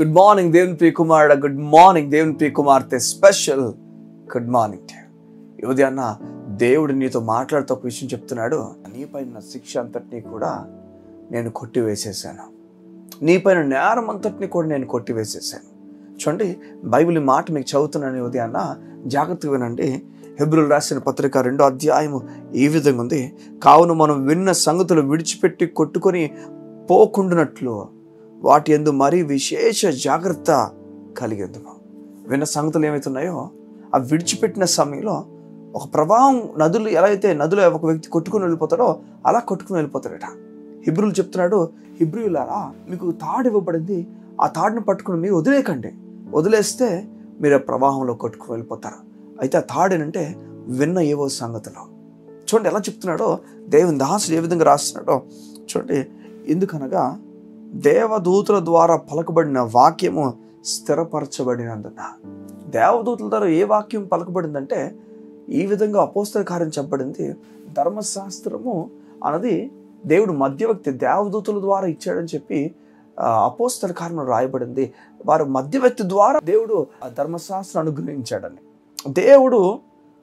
Good morning దేవుని ప్రియ కుమారుడా, good morning దేవుని ప్రియ కుమార్తె, స్పెషల్ గుడ్ మార్నింగ్. ఈ ఉదయాన్న దేవుడు నీతో మాట్లాడుతూ ఒక విషయం చెప్తున్నాడు. నీపైన శిక్ష అంతటినీ కూడా నేను కొట్టివేసేసాను, నీపైన నేరం అంతటినీ కూడా నేను కొట్టివేసేసాను. చూడండి, బైబిల్ ఈ మాట మీకు చదువుతున్నాను. ఈ ఉదయాన్న జాగ్రత్తగా వినండి. హెబ్రీయులు రాసిన పత్రిక 2వ అధ్యాయము ఈ విధంగా ఉంది. కావున మనం విన్న సంగతులు విడిచిపెట్టి కొట్టుకొని పోకుండానట్లు వాటి యందు మరీ విశేష జాగ్రత్త కలిగేందుకు. విన్న సంగతులు ఏమవుతున్నాయో అవి విడిచిపెట్టిన సమయంలో ఒక ప్రవాహం, నదులు ఎలా అయితే నదులో ఒక వ్యక్తి కొట్టుకుని వెళ్ళిపోతాడో అలా కొట్టుకుని వెళ్ళిపోతాడట. హెబ్రీయులు చెప్తున్నాడు, హెబ్రీయులారా మీకు తాడు ఇవ్వబడింది, ఆ తాడును పట్టుకుని మీరు వదిలేకండి. వదిలేస్తే మీరు ఆ ప్రవాహంలో కొట్టుకుని వెళ్ళిపోతారు. అయితే ఆ తాడేనంటే విన్న ఏవో సంగతులు. చూడండి ఎలా చెప్తున్నాడో, దేవుని దాసుడు ఏ విధంగా రాస్తున్నాడో చూడండి. ఎందుకనగా దేవదూతుల ద్వారా పలకబడిన వాక్యము స్థిరపరచబడినందున. దేవదూతుల ద్వారా ఏ వాక్యం పలకబడిందంటే ఈ విధంగా అపోస్తల కార్యం చెప్పబడింది. ధర్మశాస్త్రము అన్నది దేవుడు మధ్యవర్తి దేవదూతుల ద్వారా ఇచ్చాడని చెప్పి అపోస్తల కార్యంలో రాయబడింది. వారు మధ్యవర్తి ద్వారా దేవుడు ఆ ధర్మశాస్త్రం అనుగ్రహించాడని. దేవుడు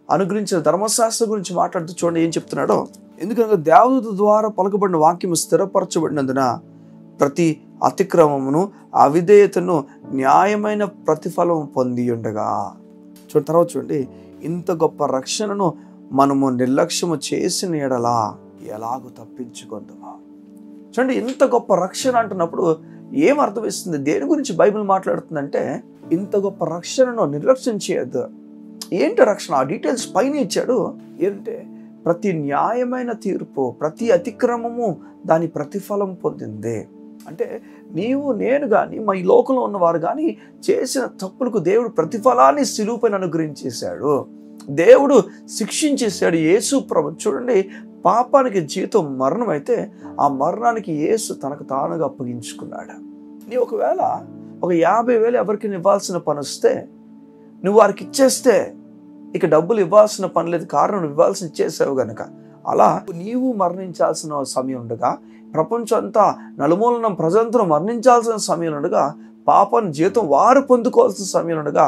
అనుగ్రహించిన ధర్మశాస్త్రం గురించి మాట్లాడుతూ చూడండి ఏం చెప్తున్నాడో. ఎందుకనగా దేవదూత ద్వారా పలకబడిన వాక్యము స్థిరపరచబడినందున ప్రతి అతిక్రమమును అవిధేయతను న్యాయమైన ప్రతిఫలం పొంది ఉండగా. చూడండి తర్వాత చూడండి, ఇంత గొప్ప రక్షణను మనము నిర్లక్ష్యము చేసిన ఎడలా ఎలాగో తప్పించుకుందామా. చూడండి, ఇంత గొప్ప రక్షణ అంటున్నప్పుడు ఏం అర్థం ఇస్తుంది, దేని గురించి బైబిల్ మాట్లాడుతుందంటే ఇంత గొప్ప రక్షణను నిర్లక్ష్యం చేయొద్దు. ఏంటి రక్షణ, ఆ డీటెయిల్స్ పైన ఇచ్చాడు. ఏంటంటే ప్రతి న్యాయమైన తీర్పు, ప్రతి అతిక్రమము దాని ప్రతిఫలం పొందింది. అంటే నీవు నేను కానీ మా ఈ లోకంలో ఉన్నవారు కానీ చేసిన తప్పులకు దేవుడు ప్రతిఫలాన్ని సిలువపైన అనుగ్రహించేశాడు. దేవుడు శిక్షించేశాడు. యేసు ప్రభు చూడండి, పాపానికి జీతం మరణం అయితే ఆ మరణానికి యేసు తనకు తానుగా అప్పగించుకున్నాడు. నీ ఒకవేళ ఒక 50,000 ఎవరికి ఇవ్వాల్సిన పని వస్తే నువ్వు వారికి ఇచ్చేస్తే ఇక డబ్బులు ఇవ్వాల్సిన పని లేదు, కారణం నువ్వు ఇవ్వాల్సిన ఇచ్చేసావు గనక. అలా నీవు మరణించాల్సిన సమయం ఉండగా, ప్రపంచం అంతా నలుమూలన ప్రజలంతా మరణించాల్సిన సమయం ఉండగా, పాపాన్ని జీతం వారు పొందుకోవాల్సిన సమయం ఉండగా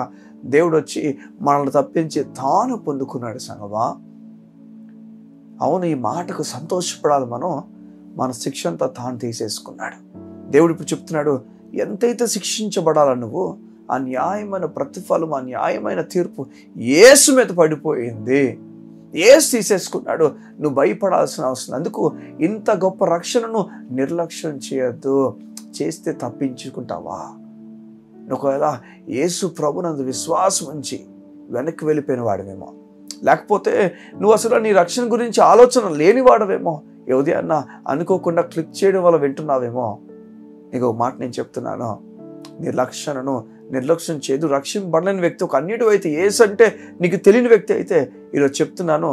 దేవుడు వచ్చి మనల్ని తప్పించి తాను పొందుకున్నాడు. సంగమా, అవును, ఈ మాటకు సంతోషపడాలి. మన శిక్ష అంతా తాను తీసేసుకున్నాడు. దేవుడు ఇప్పుడు చెప్తున్నాడు, ఎంతైతే శిక్షించబడాల నువ్వు, ఆ న్యాయమైన ప్రతిఫలం, ఆ న్యాయమైన తీర్పు యేసు మీద పడిపోయింది. యేసు తీసేసుకున్నాడు. నువ్వు భయపడాల్సిన అవసరం. అందుకు ఇంత గొప్ప రక్షణను నిర్లక్ష్యం చేయొద్దు. చేస్తే తప్పించుకుంటావా. ఒకవేళ యేసు ప్రభునందు విశ్వాసం ఉంచి వెనక్కి వెళ్ళిపోయిన వాడవేమో, లేకపోతే నువ్వు అసలు నీ రక్షణ గురించి ఆలోచన లేనివాడవేమో, ఏది అన్నా అనుకోకుండా క్లిక్ చేయడం వల్ల వింటున్నావేమో. నీకు ఒక మాట నేను చెప్తున్నాను, నీ రక్షణను నిర్లక్ష్యం చేయదు. రక్షింపబడలేని వ్యక్తి ఒక అన్యుడు అయితే, యేసు అంటే నీకు తెలియని వ్యక్తి అయితే, ఈరోజు చెప్తున్నాను,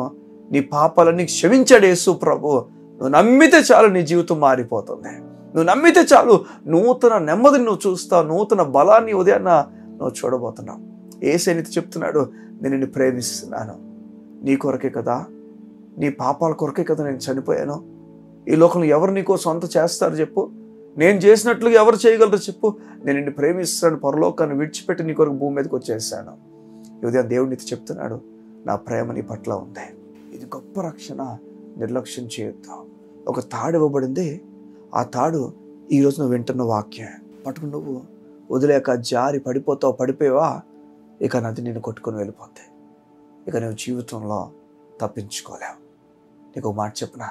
నీ పాపాలన్నీ క్షమించాడు యేసు ప్రభు. నువ్వు నమ్మితే చాలు నీ జీవితం మారిపోతుంది. నువ్వు నమ్మితే చాలు నూతన నెమ్మదిని నువ్వు చూస్తావు, నూతన బలాన్ని ఉదయాన్న నువ్వు చూడబోతున్నావు. యేసు నీతో చెప్తున్నాడు, నేను నిన్ను ప్రేమిస్తున్నాను. నీ కొరకే కదా, నీ పాపాల కొరకే కదా నేను చనిపోయాను. ఈ లోకంలో ఎవరు నీకో సొంత చేస్తారు చెప్పు, నేను చేసినట్లుగా ఎవరు చేయగలరు చెప్పు. నేను నిన్ను ప్రేమిస్తాను, పరలోకాన్ని విడిచిపెట్టి నీ కొరకు భూమి మీదకి వచ్చేసాను. ఈ ఉదయం దేవుడు నీతో చెప్తున్నాడు, నా ప్రేమ నీ పట్ల ఉంది. ఇది గొప్ప రక్షణ, నిర్లక్ష్యం చేయొద్దు. ఒక తాడు ఇవ్వబడింది, ఆ తాడు ఈరోజు నువ్వు వింటున్న వాక్యం పట్టుకుని నువ్వు వదిలేక జారి పడిపోయావా, ఇక నది నిన్ను కొట్టుకొని వెళ్ళిపోతే ఇక నువ్వు జీవితంలో తప్పించుకోలేవు. నీకు మాట చెప్పిన,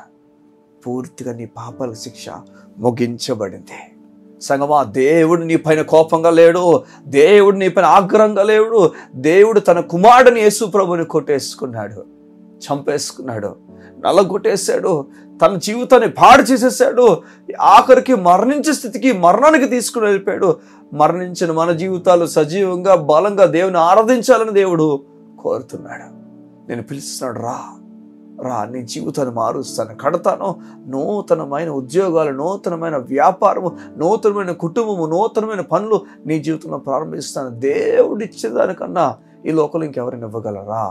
పూర్తిగా నీ పాపాల శిక్ష ముగించబడింది. సంగమా, దేవుడు నీ పైన కోపంగా లేడు, దేవుడు నీ పైన ఆగ్రహంగా లేడు. దేవుడు తన కుమారుడిని యేసు ప్రభుని కొట్టేసుకున్నాడు, చంపేసుకున్నాడు, నల్లగొట్టేశాడు, తన జీవితాన్ని పాడు చేసేసాడు. ఆఖరికి మరణించే స్థితికి, మరణానికి తీసుకుని వెళ్ళిపోయాడు. మరణించిన మన జీవితాలు సజీవంగా బలంగా దేవుని ఆరాధించాలని దేవుడు కోరుతున్నాడు. నేను పిలుస్తున్నాడు, రా రా, నీ జీవితాన్ని మారుస్తాను, కడతాను. నూతనమైన ఉద్యోగాలు, నూతనమైన వ్యాపారము, నూతనమైన కుటుంబము, నూతనమైన పనులు నీ జీవితంలో ప్రారంభిస్తాను. దేవుడు ఇచ్చేదానికన్నా ఈ లోకంలో ఇంకెవరైనా ఇవ్వగలరా?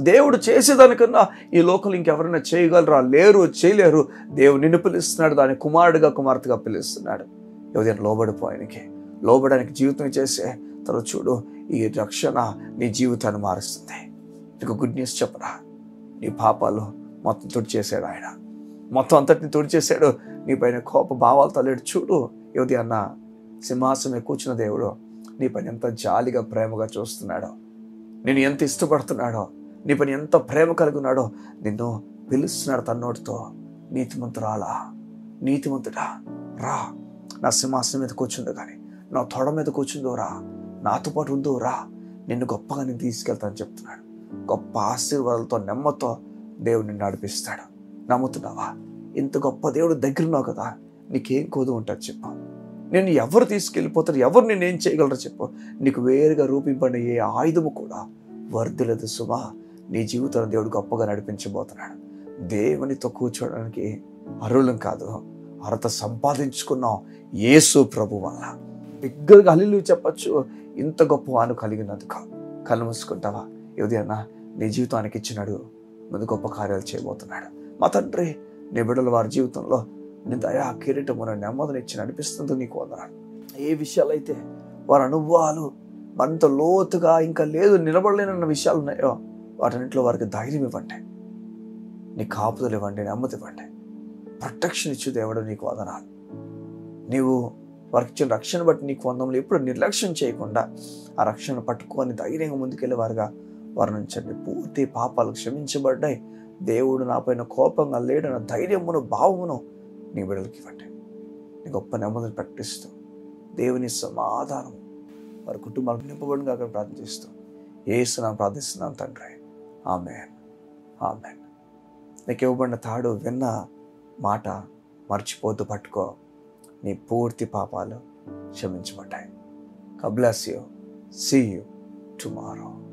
దేవుడు చేసేదానికన్నా ఈ లోకంలో ఇంకెవరైనా చేయగలరా? లేరు, చేయలేరు. దేవుడు నిన్ను పిలుస్తున్నాడు, దాని కుమారుడిగా కుమార్తెగా పిలుస్తున్నాడు. ఎవరైనా లోబడిపో, ఆయనకి లోబడానికి జీవితం చేసే తర్వాత చూడు, ఈ రక్షణ నీ జీవితాన్ని మారుస్తుంది. నీకు గుడ్ న్యూస్ చెప్పరా, నీ పాపాలు మొత్తం తుడిచేశాడు ఆయన. మొత్తం అంతటిని తుడిచేశాడు. నీ పైన కోప భావాలతో లేడు. చూడు యువతి అన్న, సింహాసనం కూర్చున్న దేవుడు నీ పైన ఎంత జాలిగా ప్రేమగా చూస్తున్నాడో, నేను ఎంత ఇష్టపడుతున్నాడో, నీ పైన ఎంత ప్రేమ కలిగి ఉన్నాడో నిన్ను పిలుస్తున్నాడు తన నోటితో. నీతిమంతురాలా, నీతిమంతుడా రా, నా సింహాసనం మీద కూర్చుందో కానీ, నా తొడ మీద కూర్చుందో రా, నాతో పాటు ఉందో రా, నిన్ను గొప్పగా నేను తీసుకెళ్తానని చెప్తున్నాడు. గొప్ప ఆశీర్వాదాలతో నెమ్మతో దేవుడు నిన్ను నడిపిస్తాడు. నమ్ముతున్నావా? ఇంత గొప్ప దేవుడు దగ్గర ఉన్నావు కదా, నీకేం కోదు ఉంటుంది చెప్పు. నేను ఎవరు తీసుకెళ్ళిపోతారు, ఎవరు నేను ఏం చేయగలరో చెప్పు. నీకు వేరుగా రూపింపడిన ఏ ఆయుధము కూడా వర్ధిల్లదు సుమా. నీ జీవితాన్ని దేవుడు గొప్పగా నడిపించబోతున్నాడు. దేవునితో కూర్చోవడానికి అర్హులం కాదు, అర్హత సంపాదించుకున్నాం యేసు ప్రభు వల్ల. బిగ్గరగా హల్లెలూయా చెప్పచ్చు. ఇంత గొప్ప వాను కలిగినందుకు. కళ్ళు మూసుకుంటావా? ఏదైనా నీ జీవితానికి ఇచ్చినాడు, ముందు గొప్ప కార్యాలు చేయబోతున్నాడు. మా తండ్రి, నీ బిడ్డల వారి జీవితంలో నీ దయా కిరీటమున నెమ్మదిని ఇచ్చి నడిపిస్తుంది నీకు వందనాలు. ఏ విషయాలైతే వారి అనుభవాలు మరింత లోతుగా ఇంకా లేదు నిలబడలేనన్న విషయాలు ఉన్నాయో వాటన్నింటిలో వారికి ధైర్యం ఇవ్వండి, నీ కాపుదలు ఇవ్వండి, నెమ్మది ఇవ్వండి, ప్రొటెక్షన్ ఇచ్చు దేవుడు నీకు వందనాలు. నీవు వారికి ఇచ్చిన రక్షణ బట్టి నీకు వందములు. ఎప్పుడు నిర్లక్ష్యం చేయకుండా ఆ రక్షణ పట్టుకొని ధైర్యంగా ముందుకెళ్ళే వారుగా వారి నుంచండి. పూర్తి పాపాలు క్షమించబడ్డాయి, దేవుడు నా పైన కోపంగా లేడన్న ధైర్యమును భావమును నీ బిడ్డలకి ఇవ్వండి. నీ గొప్ప నెమ్మదిని ప్రకటిస్తూ దేవుని సమాధానం వారి కుటుంబాలకు నింపబడిగా అక్కడ ప్రార్థిస్తూ యేసునామమున ప్రార్థిస్తున్నాను తండ్రి. ఆమేన్, ఆమేన్. నీకు ఇవ్వబడిన తాడు విన్న మాట మర్చిపోతూ పట్టుకో. నీ పూర్తి పాపాలు క్షమించబడ్డాయి. God bless you. See you tomorrow.